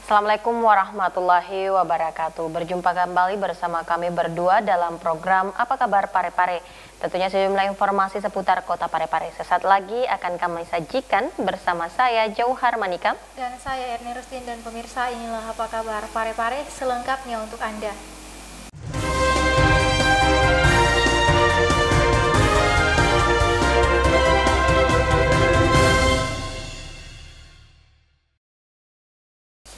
Assalamualaikum warahmatullahi wabarakatuh. Berjumpa kembali bersama kami berdua dalam program Apa Kabar Parepare. Tentunya sejumlah informasi seputar Kota Parepare sesaat lagi akan kami sajikan bersama saya Jauhar Manikam dan saya Erni Rustin, dan pemirsa, inilah Apa Kabar Parepare selengkapnya untuk Anda.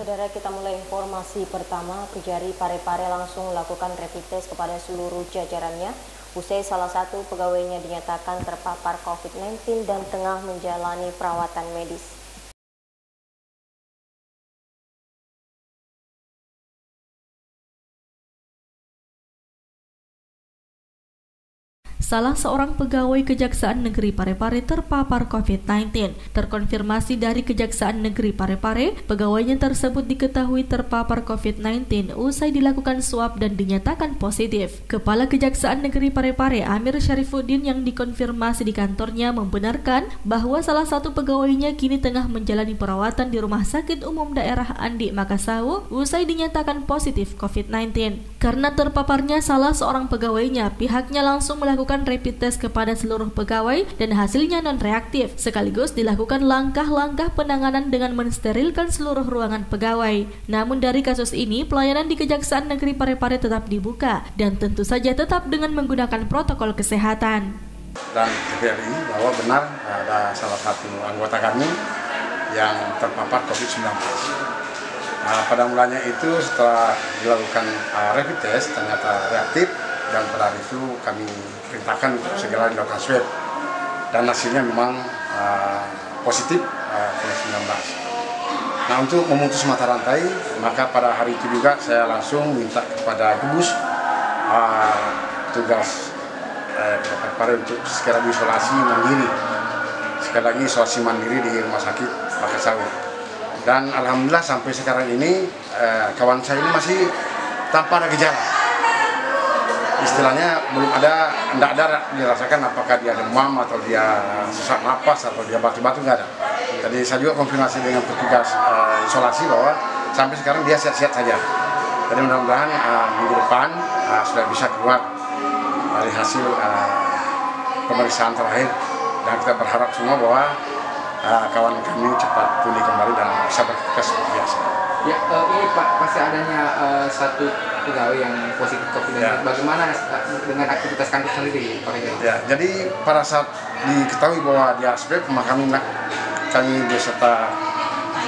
Saudara, kita mulai informasi pertama. Kejari Parepare langsung melakukan rapid test kepada seluruh jajarannya usai salah satu pegawainya dinyatakan terpapar COVID-19 dan tengah menjalani perawatan medis. Salah seorang pegawai Kejaksaan Negeri Parepare terpapar COVID-19. Terkonfirmasi dari Kejaksaan Negeri Parepare, pegawainya tersebut diketahui terpapar COVID-19 usai dilakukan swab dan dinyatakan positif. Kepala Kejaksaan Negeri Parepare, Amir Syarifuddin, yang dikonfirmasi di kantornya membenarkan bahwa salah satu pegawainya kini tengah menjalani perawatan di Rumah Sakit Umum Daerah Andi Makassau usai dinyatakan positif COVID-19. Karena terpaparnya salah seorang pegawainya, pihaknya langsung melakukan rapid test kepada seluruh pegawai dan hasilnya non-reaktif. Sekaligus dilakukan langkah-langkah penanganan dengan mensterilkan seluruh ruangan pegawai. Namun dari kasus ini, pelayanan di Kejaksaan Negeri Parepare tetap dibuka dan tentu saja tetap dengan menggunakan protokol kesehatan. Dan TVRI bahwa benar ada salah satu anggota kami yang terpapar COVID-19. Pada mulanya itu setelah dilakukan rapid test ternyata reaktif, dan pada hari itu kami perintahkan untuk segera dilakukan swab dan hasilnya memang positif COVID-19. Nah, untuk memutus mata rantai, maka pada hari itu juga saya langsung minta kepada gugus tugas Parepare untuk segera diisolasi mandiri. Sekali lagi isolasi mandiri di Rumah Sakit Makassau. Dan alhamdulillah sampai sekarang ini kawan saya ini masih tanpa ada gejala. Istilahnya belum ada, tidak ada dirasakan apakah dia demam atau dia sesak napas atau dia batuk-batuk, nggak ada. Jadi saya juga konfirmasi dengan petugas isolasi bahwa sampai sekarang dia sehat-sehat saja. Jadi mudah-mudahan minggu depan sudah bisa keluar dari hasil pemeriksaan terakhir, dan kita berharap semua bahwa kawan kami cepat pulih kembali dan bisa beraktivitas seperti biasa. Ya, ini Pak, pasti adanya satu pegawai yang positif COVID-19. Ya. Bagaimana dengan aktivitas kantor sendiri, Pak? Ya, jadi pada saat diketahui bahwa dia swab, maka kami beserta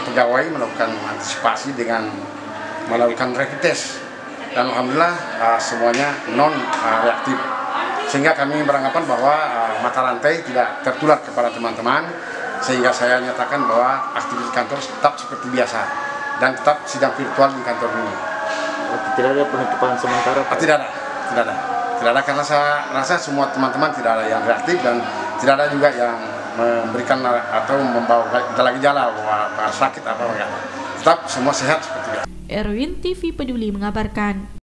pegawai melakukan antisipasi dengan melakukan rapid test. Dan alhamdulillah semuanya non-reaktif. Sehingga kami beranggapan bahwa mata rantai tidak tertular kepada teman-teman, sehingga saya nyatakan bahwa aktivitas kantor tetap seperti biasa dan tetap sidang virtual di kantor ini. Tidak ada penutupan sementara? Tidak ada karena saya rasa semua teman-teman tidak ada yang reaktif dan tidak ada juga yang memberikan atau membawa gejala bahwa sakit atau enggak. Tetap semua sehat seperti biasa. Erwin TV Peduli mengabarkan.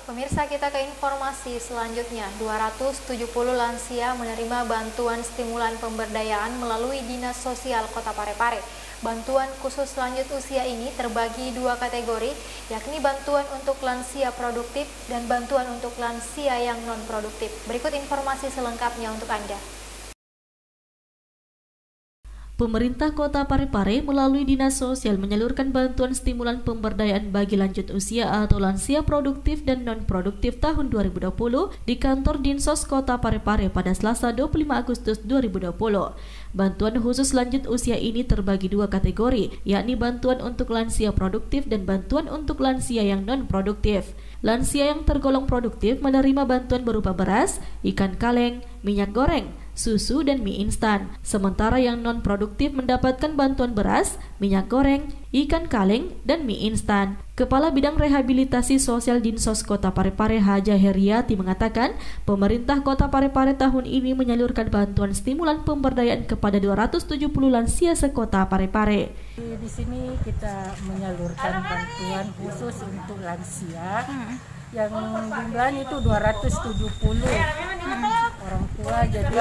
Pemirsa, kita ke informasi selanjutnya. 270 lansia menerima bantuan stimulan pemberdayaan melalui Dinas Sosial Kota Parepare. Bantuan khusus lanjut usia ini terbagi dua kategori, yakni bantuan untuk lansia produktif dan bantuan untuk lansia yang non-produktif. Berikut informasi selengkapnya untuk Anda. Pemerintah Kota Parepare melalui Dinas Sosial menyalurkan bantuan stimulan pemberdayaan bagi lanjut usia atau lansia produktif dan non-produktif tahun 2020 di kantor Dinsos Kota Parepare pada Selasa 25 Agustus 2020. Bantuan khusus lanjut usia ini terbagi dua kategori, yakni bantuan untuk lansia produktif dan bantuan untuk lansia yang non-produktif. Lansia yang tergolong produktif menerima bantuan berupa beras, ikan kaleng, minyak goreng, susu, dan mie instan. Sementara yang non-produktif mendapatkan bantuan beras, minyak goreng, ikan kaleng, dan mie instan. Kepala Bidang Rehabilitasi Sosial Dinsos Kota Parepare, Haja Heriati, mengatakan pemerintah Kota Parepare tahun ini menyalurkan bantuan stimulan pemberdayaan kepada 270 lansia sekota Parepare. Di sini kita menyalurkan bantuan khusus untuk lansia yang jumlahnya itu 270 orang tua, jadi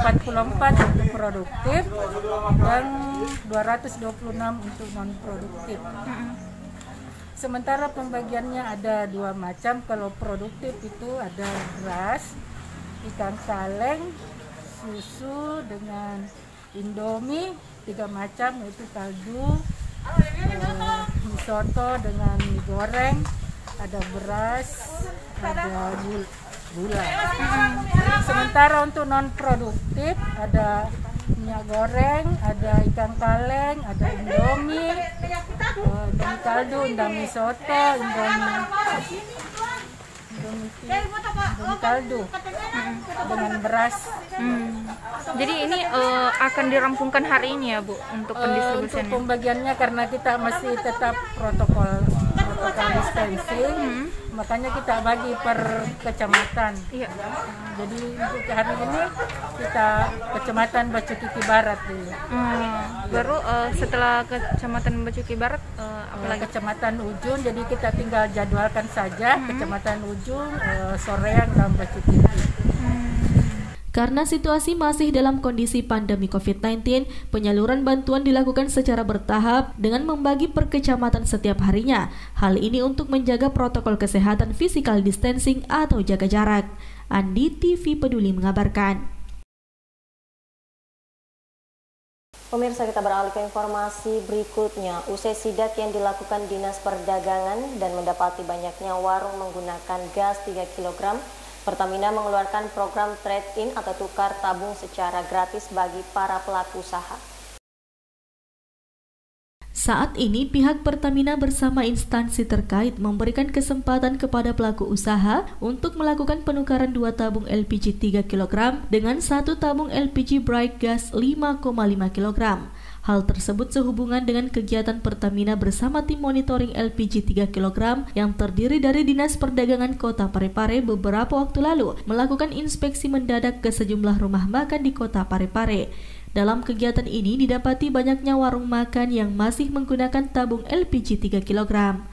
44 untuk produktif dan 226 untuk non produktif. Sementara pembagiannya ada 2 macam. Kalau produktif itu ada beras, ikan kaleng, susu dengan Indomie 3 macam, yaitu kaldu, mie soto dengan mie goreng, ada beras, ada gula. Sementara untuk non produktif ada minyak goreng, ada ikan kaleng, ada Indomie, Indomie kaldu, Indomie soto, Indomie kaldu dengan beras. Jadi ini akan dirampungkan hari ini ya Bu untuk pendistribusiannya? Untuk pembagiannya karena kita masih tetap protokol distancing, makanya kita bagi per kecamatan. Iya. Jadi untuk hari ini kita kecamatan Bacukiki Barat dulu. Baru setelah kecamatan Bacukiki Barat apalagi? Kecamatan Ujung, jadi kita tinggal jadwalkan saja kecamatan Ujung, Soreang dan Bacukiki. Karena situasi masih dalam kondisi pandemi COVID-19, penyaluran bantuan dilakukan secara bertahap dengan membagi per kecamatan setiap harinya. Hal ini untuk menjaga protokol kesehatan physical distancing atau jaga jarak. Andi, TV Peduli mengabarkan. Pemirsa, kita beralih ke informasi berikutnya. Usai sidak yang dilakukan Dinas Perdagangan dan mendapati banyaknya warung menggunakan gas 3 kg, Pertamina mengeluarkan program trade-in atau tukar tabung secara gratis bagi para pelaku usaha. Saat ini pihak Pertamina bersama instansi terkait memberikan kesempatan kepada pelaku usaha untuk melakukan penukaran 2 tabung LPG 3 kg dengan 1 tabung LPG Bright Gas 5,5 kg. Hal tersebut sehubungan dengan kegiatan Pertamina bersama tim monitoring LPG 3 kg yang terdiri dari Dinas Perdagangan Kota Parepare beberapa waktu lalu melakukan inspeksi mendadak ke sejumlah rumah makan di Kota Parepare. Dalam kegiatan ini didapati banyaknya warung makan yang masih menggunakan tabung LPG 3 kg.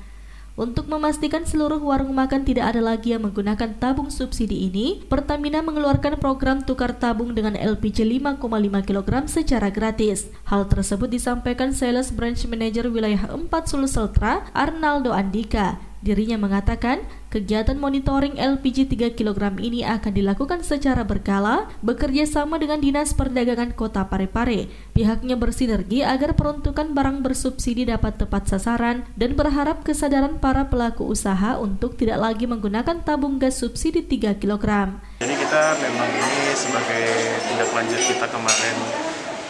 Untuk memastikan seluruh warung makan tidak ada lagi yang menggunakan tabung subsidi ini, Pertamina mengeluarkan program tukar tabung dengan LPG 5,5 kg secara gratis. Hal tersebut disampaikan Sales Branch Manager Wilayah 4 Sulseltra, Arnaldo Andika. Dirinya mengatakan, kegiatan monitoring LPG 3 kg ini akan dilakukan secara berkala, bekerja sama dengan Dinas Perdagangan Kota Parepare. Pihaknya bersinergi agar peruntukan barang bersubsidi dapat tepat sasaran dan berharap kesadaran para pelaku usaha untuk tidak lagi menggunakan tabung gas subsidi 3 kg. Jadi kita memang ini sebagai tindak lanjut kita kemarin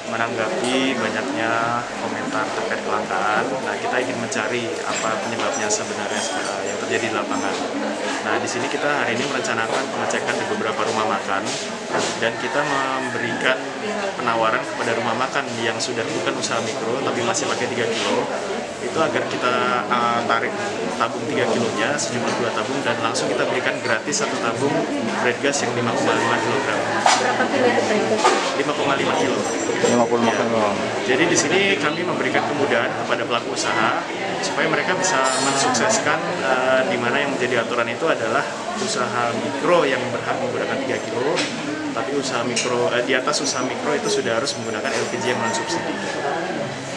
menanggapi banyaknya komentar terkait kelangkaan. Nah, kita ingin mencari apa penyebabnya sebenarnya yang terjadi di lapangan. Nah, di sini kita hari ini merencanakan pengecekan di beberapa rumah makan dan kita memberikan penawaran kepada rumah makan yang sudah bukan usaha mikro tapi masih pakai 3 kilo itu agar kita tarik tabung 3 kilonya sejumlah 2 tabung dan langsung kita berikan gratis 1 tabung bread gas yang 5,5 kg. Berapa kilo itu bread gas? 5,5 kilo. 55 kilo. Jadi di sini kami memberikan kemudahan kepada pelaku usaha supaya mereka bisa mensukseskan di mana yang menjadi aturan itu adalah usaha mikro yang berhak menggunakan 3 kilo, tapi usaha mikro di atas usaha mikro itu sudah harus menggunakan LPG yang non-subsidi.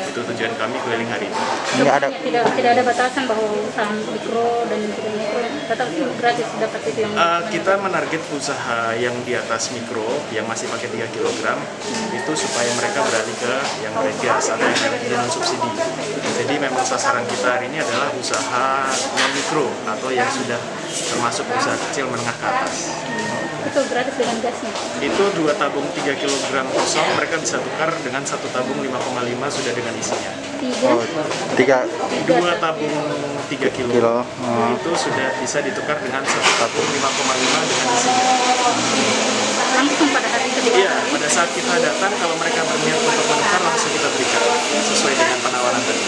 Itu tujuan kami keliling hari ini. Tidak ada batasan bahwa usaha mikro dan tidak mikro tetap gratis dapat itu yang kita menarget usaha yang di atas mikro yang masih pakai 3 kg itu supaya mereka beralih ke yang bread gas atau yang LPG non subsidi. Jadi memang sasaran kita hari ini adalah usaha non mikro atau yang sudah termasuk usaha kecil menengah ke atas. Itu gratis dengan gasnya? Itu 2 tabung 3 kg kosong mereka bisa tukar dengan 1 tabung 5,5 sudah dengan isinya. 2 tabung 3 kilo. Itu sudah bisa ditukar dengan 1 tabung 5,5 dengan isinya. Langsung pada hari kedua? Iya, pada saat kita datang kalau mereka berniat untuk menukar langsung kita berikan sesuai dengan penawaran tadi.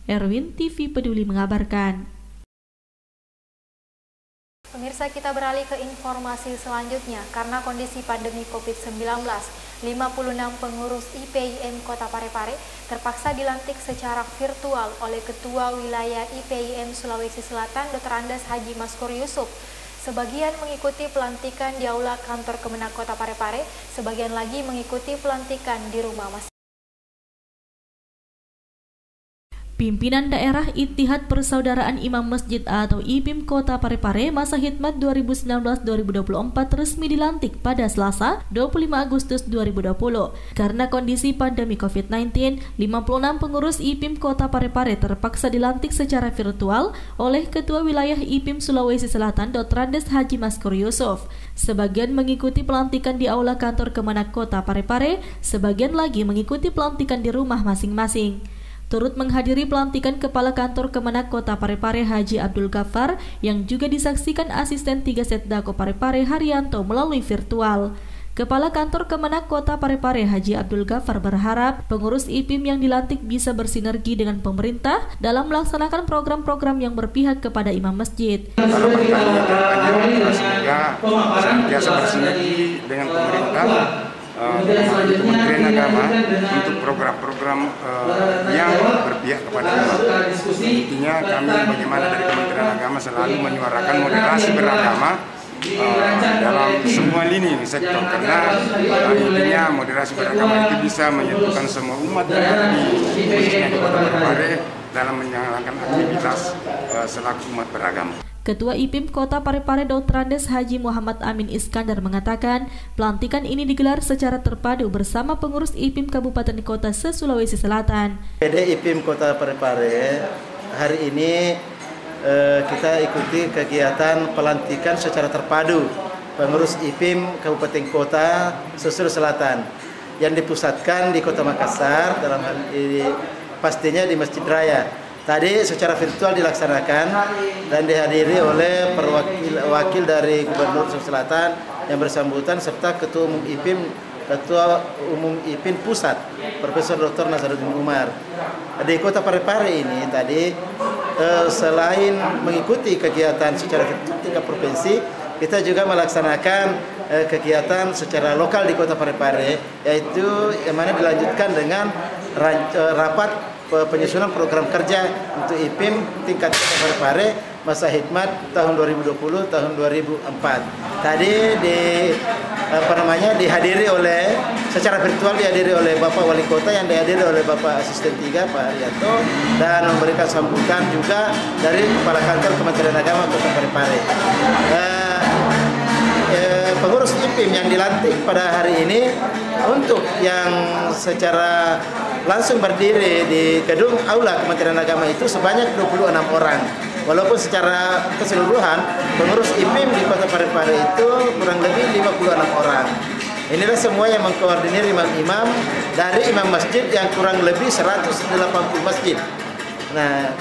Erwin, TV Peduli mengabarkan. Pemirsa, kita beralih ke informasi selanjutnya. Karena kondisi pandemi COVID-19, 56 pengurus IPIM Kota Parepare terpaksa dilantik secara virtual oleh Ketua Wilayah IPIM Sulawesi Selatan, Dr. Andes Haji Maskur Yusuf. Sebagian mengikuti pelantikan di Aula Kantor Kemenak Kota Parepare, sebagian lagi mengikuti pelantikan di rumah masing-masing. Pimpinan Daerah Ittihad Persaudaraan Imam Masjid atau IPIM Kota Parepare masa khidmat 2019-2024 resmi dilantik pada Selasa 25 Agustus 2020. Karena kondisi pandemi COVID-19, 56 pengurus IPIM Kota Parepare terpaksa dilantik secara virtual oleh Ketua Wilayah IPIM Sulawesi Selatan Dr. Haji Maskur Yusuf. Sebagian mengikuti pelantikan di Aula Kantor Kemenak Kota Parepare, sebagian lagi mengikuti pelantikan di rumah masing-masing. Turut menghadiri pelantikan Kepala Kantor Kemenak Kota Parepare Haji Abdul Ghaffar yang juga disaksikan Asisten 3 Setdako Parepare Haryanto melalui virtual. Kepala Kantor Kemenak Kota Parepare Haji Abdul Ghaffar berharap pengurus IPIM yang dilantik bisa bersinergi dengan pemerintah dalam melaksanakan program-program yang berpihak kepada imam masjid. Harapan kami semoga senantiasa bersinergi dengan pemerintah, Kementerian Agama untuk program-program yang berpihak kepada umat. Intinya kami bagaimana dari Kementerian Agama selalu menyuarakan moderasi beragama dalam semua lini sektor, karena intinya moderasi beragama itu bisa menyatukan semua umat yang ada khususnya di Kota Parepare dalam menjalankan aktivitas selaku umat beragama. Ketua IPIM Kota Parepare Dr. Haji Muhammad Amin Iskandar mengatakan pelantikan ini digelar secara terpadu bersama pengurus IPIM Kabupaten Kota se-Sulawesi Selatan. PD IPIM Kota Parepare hari ini kita ikuti kegiatan pelantikan secara terpadu pengurus IPIM Kabupaten Kota se-Sulawesi Selatan yang dipusatkan di Kota Makassar, dalam hal ini pastinya di Masjid Raya. Tadi secara virtual dilaksanakan dan dihadiri oleh wakil dari Gubernur Sulawesi Selatan yang bersangkutan serta Ketua Umum IPIM Pusat, Profesor Dr. Nazaruddin Umar. Di Kota Parepare ini tadi selain mengikuti kegiatan secara virtual tingkat provinsi, kita juga melaksanakan kegiatan secara lokal di Kota Parepare, yaitu yang mana dilanjutkan dengan rapat penyusunan program kerja untuk IPIM tingkat Kota Parepare masa khidmat tahun 2020 tahun 2004. Tadi dihadiri oleh secara virtual oleh Bapak Wali Kota yang dihadiri oleh Bapak Asisten 3 Pak Haryanto dan memberikan sambutan juga dari Kepala Kantor Kementerian Agama Kota Parepare. Pengurus IPIM yang dilantik pada hari ini untuk yang secara langsung berdiri di gedung Aula Kementerian Agama itu sebanyak 26 orang. Walaupun secara keseluruhan pengurus IPIM di Kota Parepare itu kurang lebih 56 orang. Inilah semua yang mengkoordinir imam-imam dari imam masjid yang kurang lebih 180 masjid. Nah,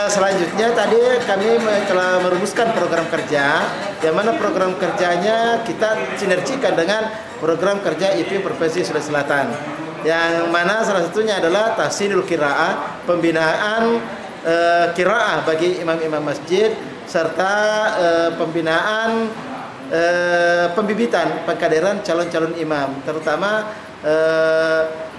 selanjutnya tadi kami telah merumuskan program kerja, yang mana program kerjanya kita sinergikan dengan program kerja IPIM Provinsi Sulawesi Selatan, yang mana salah satunya adalah tahsinul qiraah, pembinaan qiraah bagi imam-imam masjid, serta pembinaan pembibitan pengkaderan calon-calon imam, terutama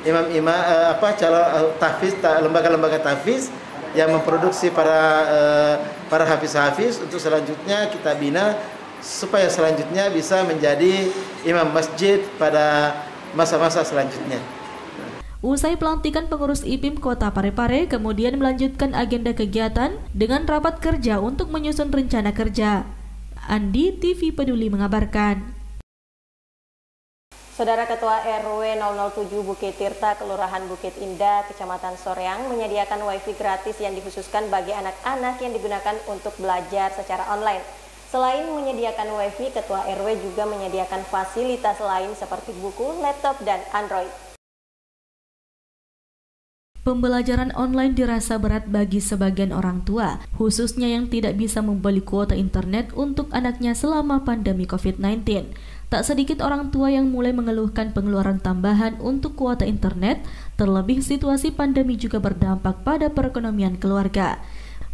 imam-imam calon tahfiz, lembaga-lembaga tahfiz yang memproduksi para hafiz-hafiz untuk selanjutnya kita bina supaya selanjutnya bisa menjadi imam masjid pada masa-masa selanjutnya. Usai pelantikan pengurus IPIM Kota Parepare kemudian melanjutkan agenda kegiatan dengan rapat kerja untuk menyusun rencana kerja. Andi TV Peduli mengabarkan. Saudara Ketua RW 007 Bukit Tirta, Kelurahan Bukit Indah, Kecamatan Soreang menyediakan wifi gratis yang dikhususkan bagi anak-anak yang digunakan untuk belajar secara online. Selain menyediakan wifi, Ketua RW juga menyediakan fasilitas lain seperti buku, laptop, dan Android. Pembelajaran online dirasa berat bagi sebagian orang tua, khususnya yang tidak bisa membeli kuota internet untuk anaknya selama pandemi COVID-19. Tak sedikit orang tua yang mulai mengeluhkan pengeluaran tambahan untuk kuota internet, terlebih situasi pandemi juga berdampak pada perekonomian keluarga.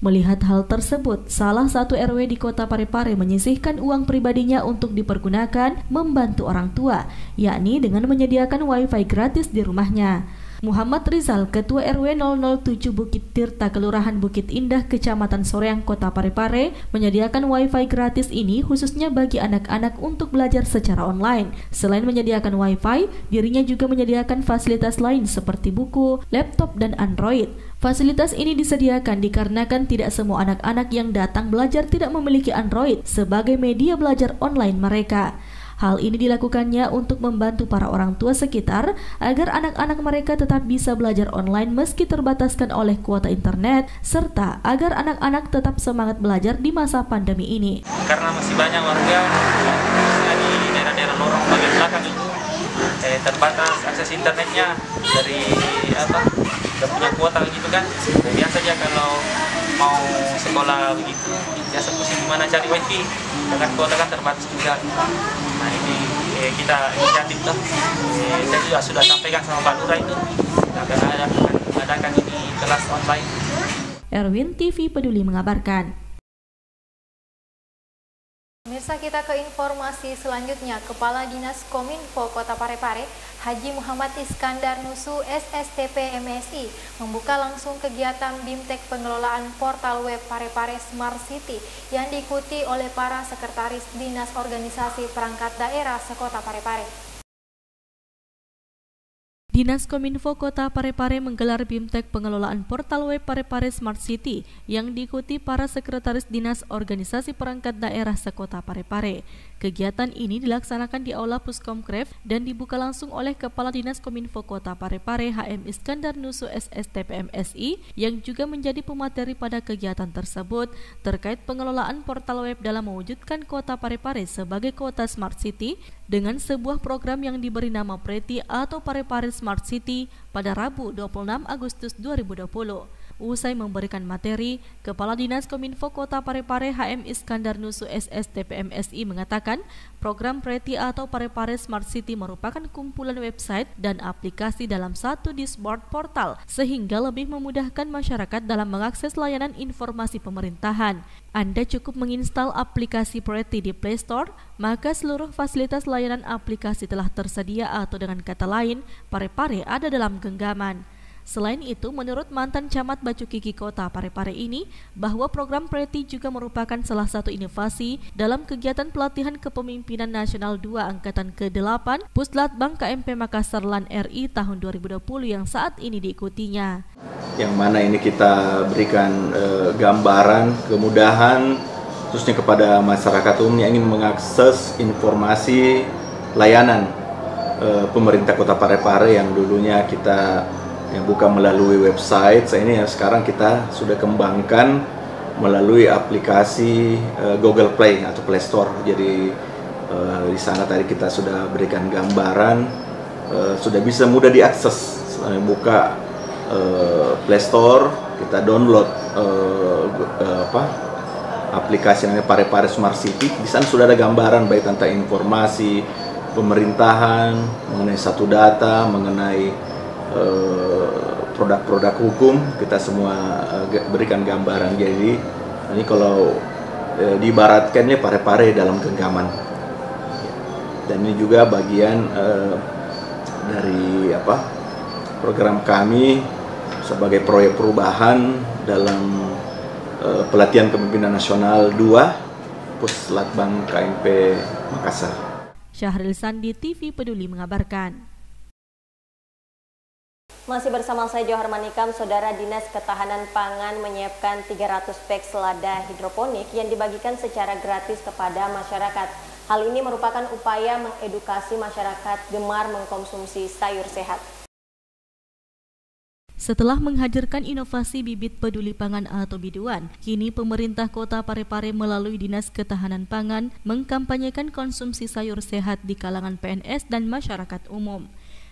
Melihat hal tersebut, salah satu RW di Kota Parepare menyisihkan uang pribadinya untuk dipergunakan membantu orang tua, yakni dengan menyediakan wifi gratis di rumahnya. Muhammad Rizal, Ketua RW 007 Bukit Tirta, Kelurahan Bukit Indah, Kecamatan Soreang, Kota Parepare, menyediakan Wi-Fi gratis ini khususnya bagi anak-anak untuk belajar secara online. Selain menyediakan Wi-Fi, dirinya juga menyediakan fasilitas lain seperti buku, laptop, dan Android. Fasilitas ini disediakan dikarenakan tidak semua anak-anak yang datang belajar tidak memiliki Android sebagai media belajar online mereka. Hal ini dilakukannya untuk membantu para orang tua sekitar agar anak-anak mereka tetap bisa belajar online meski terbataskan oleh kuota internet, serta agar anak-anak tetap semangat belajar di masa pandemi ini. Karena masih banyak warga di daerah-daerah lorong bagian belakang itu terbatas akses internetnya dari udah punya kuota gitu kan. Biasa aja kalau mau sekolah begitu biasa pusing gimana cari wifi dengan kuota kan terbatas juga. Nah ini kita inisiatif tuh, saya juga sudah sampaikan sama Pak Lurah itu akan adakan ini kelas online. Erwin TV Peduli mengabarkan. Pemirsa, kita ke informasi selanjutnya. Kepala Dinas Kominfo Kota Parepare, Haji Muhammad Iskandar Nusu SSTP MSI, membuka langsung kegiatan BIMTEK pengelolaan portal web Parepare Smart City yang diikuti oleh para sekretaris Dinas Organisasi Perangkat Daerah sekota Parepare. Dinas Kominfo Kota Parepare menggelar BIMTEK pengelolaan portal web Parepare Smart City yang diikuti para sekretaris Dinas Organisasi Perangkat Daerah sekota Parepare. Kegiatan ini dilaksanakan di Aula Puskomkref dan dibuka langsung oleh Kepala Dinas Kominfo Kota Parepare HM Iskandar Nusu SSTP MSI yang juga menjadi pemateri pada kegiatan tersebut terkait pengelolaan portal web dalam mewujudkan Kota Parepare sebagai kota Smart City dengan sebuah program yang diberi nama Preti atau Parepare Smart City pada Rabu 26 Agustus 2020. Usai memberikan materi, Kepala Dinas Kominfo Kota Parepare HM Iskandar Nusu SSTP MSI mengatakan program Preti atau Parepare Smart City merupakan kumpulan website dan aplikasi dalam satu dashboard portal sehingga lebih memudahkan masyarakat dalam mengakses layanan informasi pemerintahan. Anda cukup menginstal aplikasi Preti di Play Store, maka seluruh fasilitas layanan aplikasi telah tersedia atau dengan kata lain, Parepare ada dalam genggaman. Selain itu, menurut mantan Camat Bacukiki Kota Parepare ini, bahwa program Preti juga merupakan salah satu inovasi dalam kegiatan pelatihan kepemimpinan nasional 2 Angkatan ke-8 Puslatbang KMP Makassar LAN RI tahun 2020 yang saat ini diikutinya. Yang mana ini kita berikan gambaran, kemudahan, khususnya kepada masyarakat umum yang ingin mengakses informasi layanan pemerintah Kota Parepare yang dulunya kita yang bukan melalui website. Ini sekarang kita sudah kembangkan melalui aplikasi Google Play atau Play Store. Jadi di sana tadi kita sudah berikan gambaran, sudah bisa mudah diakses. Buka Play Store, kita download aplikasi namanya Parepare Smart City. Di sana sudah ada gambaran baik tentang informasi pemerintahan, mengenai satu data, mengenai produk-produk hukum, kita semua berikan gambaran. Jadi ini kalau diibaratkannya Parepare dalam genggaman. Dan ini juga bagian dari program kami sebagai proyek perubahan dalam pelatihan kepemimpinan nasional 2 Puslatbang KMP Makassar. Syahril Sandi, TV Peduli mengabarkan. Masih bersama saya Johar Manikam, Saudara. Dinas Ketahanan Pangan menyiapkan 300 pek selada hidroponik yang dibagikan secara gratis kepada masyarakat. Hal ini merupakan upaya mengedukasi masyarakat gemar mengkonsumsi sayur sehat. Setelah menghadirkan inovasi bibit peduli pangan atau biduan, kini pemerintah Kota Parepare melalui Dinas Ketahanan Pangan mengkampanyekan konsumsi sayur sehat di kalangan PNS dan masyarakat umum.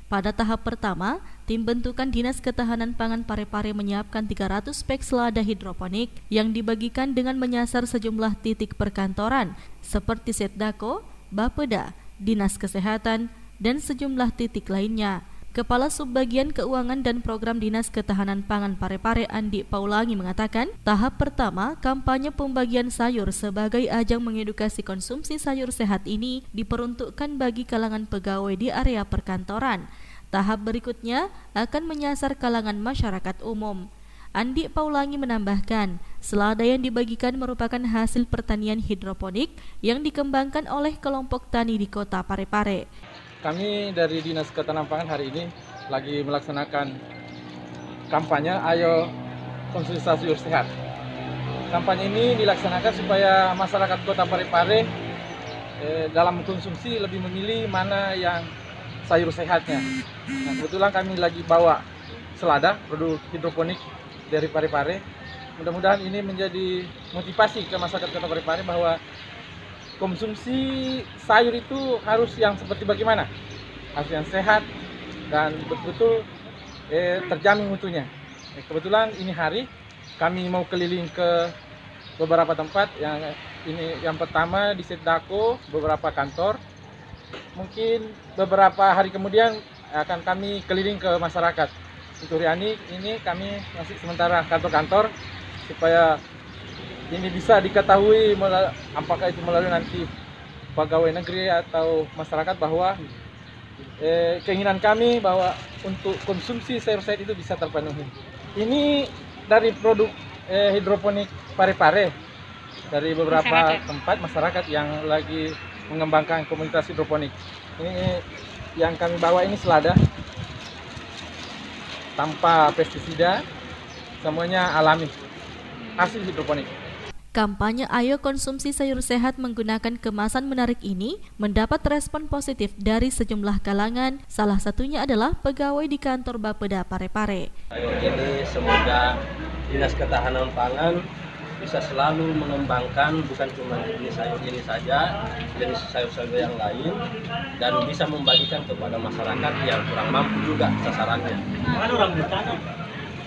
Pada tahap pertama, tim bentukan Dinas Ketahanan Pangan Parepare menyiapkan 300 pek selada hidroponik yang dibagikan dengan menyasar sejumlah titik perkantoran seperti Setdako, Bapeda, Dinas Kesehatan, dan sejumlah titik lainnya. Kepala Subbagian Keuangan dan Program Dinas Ketahanan Pangan Parepare Andi Paulangi mengatakan, tahap pertama kampanye pembagian sayur sebagai ajang mengedukasi konsumsi sayur sehat ini diperuntukkan bagi kalangan pegawai di area perkantoran. Tahap berikutnya akan menyasar kalangan masyarakat umum. Andi Paulangi menambahkan, selada yang dibagikan merupakan hasil pertanian hidroponik yang dikembangkan oleh kelompok tani di Kota Parepare. Kami dari Dinas Ketahanan Pangan hari ini lagi melaksanakan kampanye Ayo Konsumsi Sayur Sehat. Kampanye ini dilaksanakan supaya masyarakat Kota Parepare dalam konsumsi lebih memilih mana yang sayur sehatnya. Nah, kebetulan kami lagi bawa selada produk hidroponik dari Parepare. Mudah-mudahan ini menjadi motivasi ke masyarakat Kota Parepare bahwa konsumsi sayur itu harus yang seperti bagaimana, harus yang sehat dan betul-betul terjamin mutunya. Kebetulan ini hari kami mau keliling ke beberapa tempat. Yang pertama di Setdako, beberapa kantor. Mungkin beberapa hari kemudian akan kami keliling ke masyarakat. Untuk hari ini kami masih sementara kantor-kantor supaya ini bisa diketahui apakah itu melalui nanti pegawai negeri atau masyarakat bahwa keinginan kami bahwa untuk konsumsi sayur sehat itu bisa terpenuhi. Ini dari produk hidroponik Parepare, dari beberapa tempat masyarakat yang lagi mengembangkan komunitas hidroponik. Ini yang kami bawa ini selada tanpa pestisida, semuanya alami, hasil hidroponik. Kampanye Ayo Konsumsi Sayur Sehat menggunakan kemasan menarik ini mendapat respon positif dari sejumlah kalangan, salah satunya adalah pegawai di kantor Bapeda Parepare. Ini semoga Dinas Ketahanan Pangan bisa selalu mengembangkan bukan cuma jenis sayur ini saja, jenis sayur-sayur yang lain, dan bisa membagikan kepada masyarakat yang kurang mampu juga sasarannya.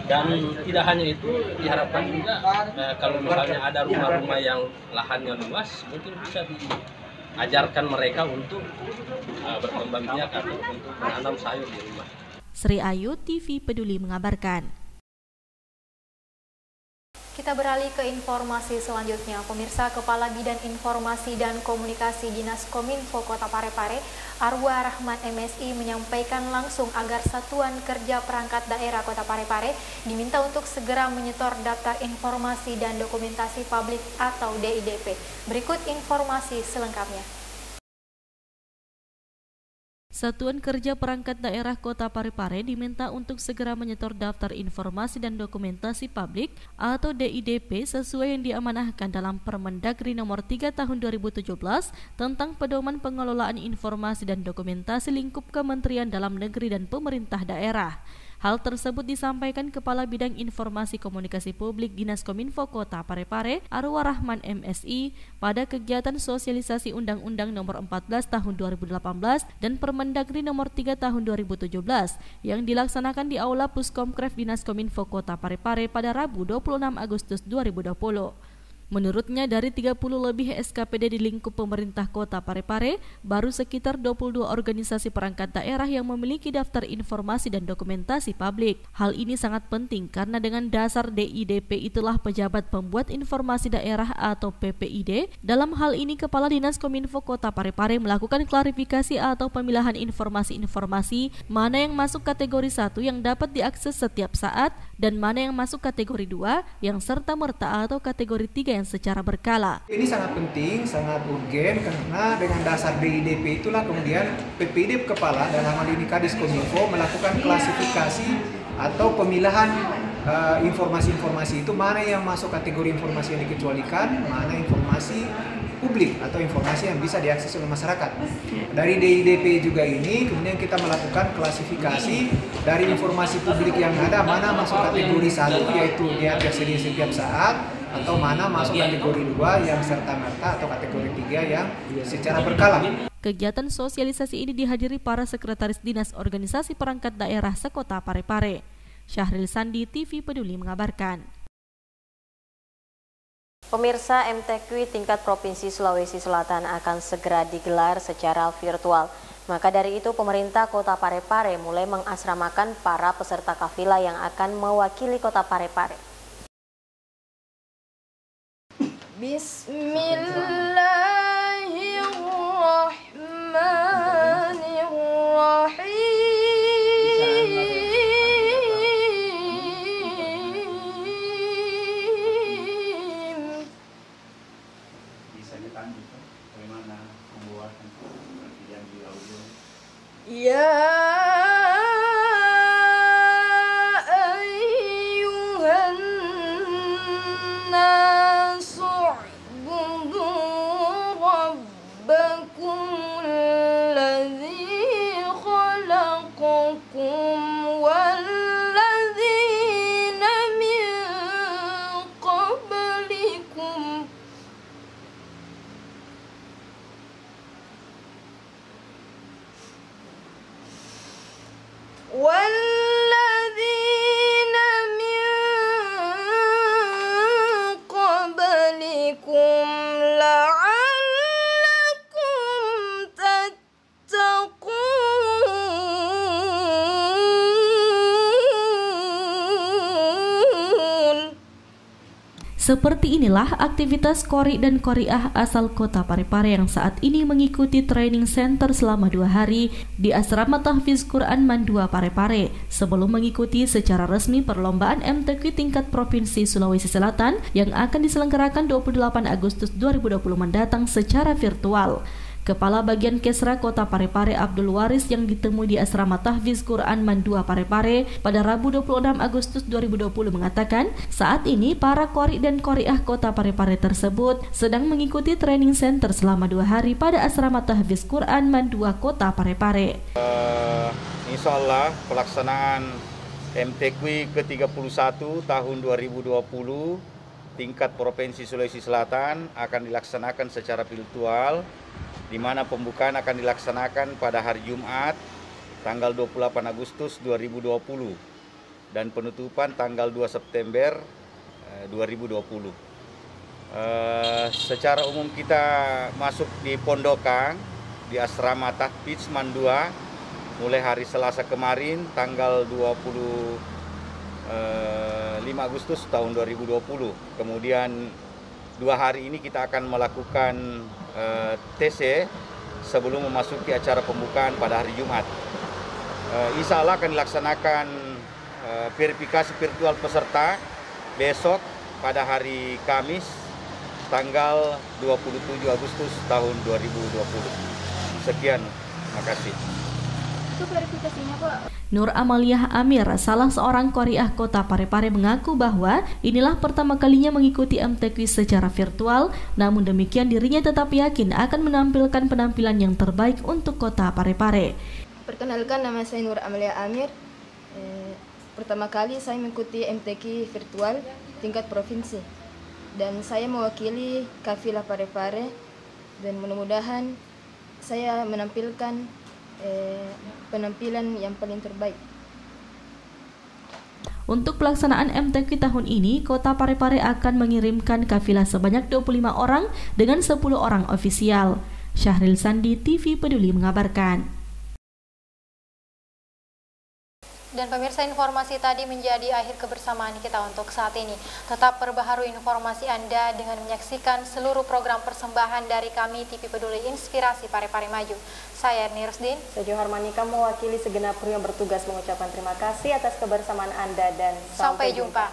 Dan tidak hanya itu, diharapkan juga kalau misalnya ada rumah-rumah yang lahannya luas, mungkin bisa diajarkan mereka untuk berkembang biak atau untuk menanam sayur di rumah. Sri Ayu, TV Peduli mengabarkan. Kita beralih ke informasi selanjutnya. Pemirsa, Kepala Bidang Informasi dan Komunikasi Dinas Kominfo Kota Parepare, Arwah Rahman MSI, menyampaikan langsung agar Satuan Kerja Perangkat Daerah Kota Parepare diminta untuk segera menyetor daftar informasi dan dokumentasi publik atau DIDP. Berikut informasi selengkapnya. Satuan Kerja Perangkat Daerah Kota Parepare diminta untuk segera menyetor daftar informasi dan dokumentasi publik atau DIDP sesuai yang diamanahkan dalam Permendagri Nomor 3 Tahun 2017 tentang Pedoman Pengelolaan Informasi dan Dokumentasi Lingkup Kementerian Dalam Negeri dan Pemerintah Daerah. Hal tersebut disampaikan Kepala Bidang Informasi Komunikasi Publik Dinas Kominfo Kota Parepare, Arwah Rahman MSI, pada kegiatan sosialisasi Undang-Undang Nomor 14 Tahun 2018 dan Permendagri Nomor 3 Tahun 2017 yang dilaksanakan di Aula Puskomkref Dinas Kominfo Kota Parepare pada Rabu 26 Agustus 2020. Menurutnya, dari 30 lebih SKPD di lingkup pemerintah Kota Parepare, baru sekitar 22 organisasi perangkat daerah yang memiliki daftar informasi dan dokumentasi publik. Hal ini sangat penting karena dengan dasar DIDP itulah pejabat pembuat informasi daerah atau PPID. Dalam hal ini, Kepala Dinas Kominfo Kota Parepare melakukan klarifikasi atau pemilahan informasi-informasi mana yang masuk kategori 1 yang dapat diakses setiap saat dan mana yang masuk kategori 2 yang serta-merta atau kategori 3 yang secara berkala. Ini sangat penting, sangat urgen karena dengan dasar DIDP itulah kemudian PPID Kepala dalam hal ini Kadis Kominfo melakukan klasifikasi atau pemilahan informasi-informasi itu mana yang masuk kategori informasi yang dikecualikan, mana informasi publik atau informasi yang bisa diakses oleh masyarakat. Dari DIDP juga ini kemudian kita melakukan klasifikasi dari informasi publik yang ada, mana masuk kategori 1 yaitu dia tersedia setiap saat, atau mana masuk kategori 2 yang serta-merta atau kategori 3 yang secara berkala. Kegiatan sosialisasi ini dihadiri para sekretaris dinas organisasi perangkat daerah sekota Parepare. Syahril Sandi, TV Peduli mengabarkan. Pemirsa, MTQ tingkat Provinsi Sulawesi Selatan akan segera digelar secara virtual. Maka dari itu pemerintah Kota Parepare mulai mengasramakan para peserta kafilah yang akan mewakili Kota Parepare. Bismillahirrahmanirrahim. الناس اعبدوا ربكم الذي خلقكم والذين من قبلكم Seperti inilah aktivitas qori dan qoriah asal kota Parepare yang saat ini mengikuti training center selama 2 hari di Asrama Tahfiz Quran Mandua Parepare sebelum mengikuti secara resmi perlombaan MTQ tingkat Provinsi Sulawesi Selatan yang akan diselenggarakan 28 Agustus 2020 mendatang secara virtual. Kepala Bagian Kesra Kota Parepare Abdul Waris yang ditemui di Asrama Tahfiz Quran Mandua Parepare pada Rabu 26 Agustus 2020 mengatakan saat ini para qori dan qoriah Kota Parepare tersebut sedang mengikuti training center selama 2 hari pada Asrama Tahfiz Quran Mandua Kota Parepare. Insya Allah pelaksanaan MTQ ke-31 tahun 2020 tingkat Provinsi Sulawesi Selatan akan dilaksanakan secara virtual, di mana pembukaan akan dilaksanakan pada hari Jumat tanggal 28 Agustus 2020 dan penutupan tanggal 2 September 2020. Secara umum kita masuk di pondokan di Asrama Tahfiz Mandua mulai hari Selasa kemarin tanggal 25 Agustus tahun 2020. Kemudian 2 hari ini kita akan melakukan TC sebelum memasuki acara pembukaan pada hari Jumat. Insya Allah akan dilaksanakan verifikasi virtual peserta besok pada hari Kamis tanggal 27 Agustus tahun 2020. Sekian, terima kasih. Itu verifikasinya, Pak. Nur Amaliah Amir, salah seorang qoriah Kota Parepare mengaku bahwa inilah pertama kalinya mengikuti MTQ secara virtual, namun demikian dirinya tetap yakin akan menampilkan penampilan yang terbaik untuk Kota Parepare. Perkenalkan, nama saya Nur Amaliah Amir. Pertama kali saya mengikuti MTQ virtual tingkat provinsi dan saya mewakili kafilah Parepare dan mudah-mudahan saya menampilkan penampilan yang paling terbaik. Untuk pelaksanaan MTQ tahun ini, Kota Parepare akan mengirimkan kafilah sebanyak 25 orang dengan 10 orang ofisial. Syahril Sandi, TV Peduli mengabarkan. Dan pemirsa, informasi tadi menjadi akhir kebersamaan kita untuk saat ini. Tetap perbaharui informasi Anda dengan menyaksikan seluruh program persembahan dari kami TV Peduli Inspirasi Parepare Maju. Saya Erni Rusdin. Saya Johar Manika mewakili segenap kru yang bertugas mengucapkan terima kasih atas kebersamaan Anda dan sampai jumpa.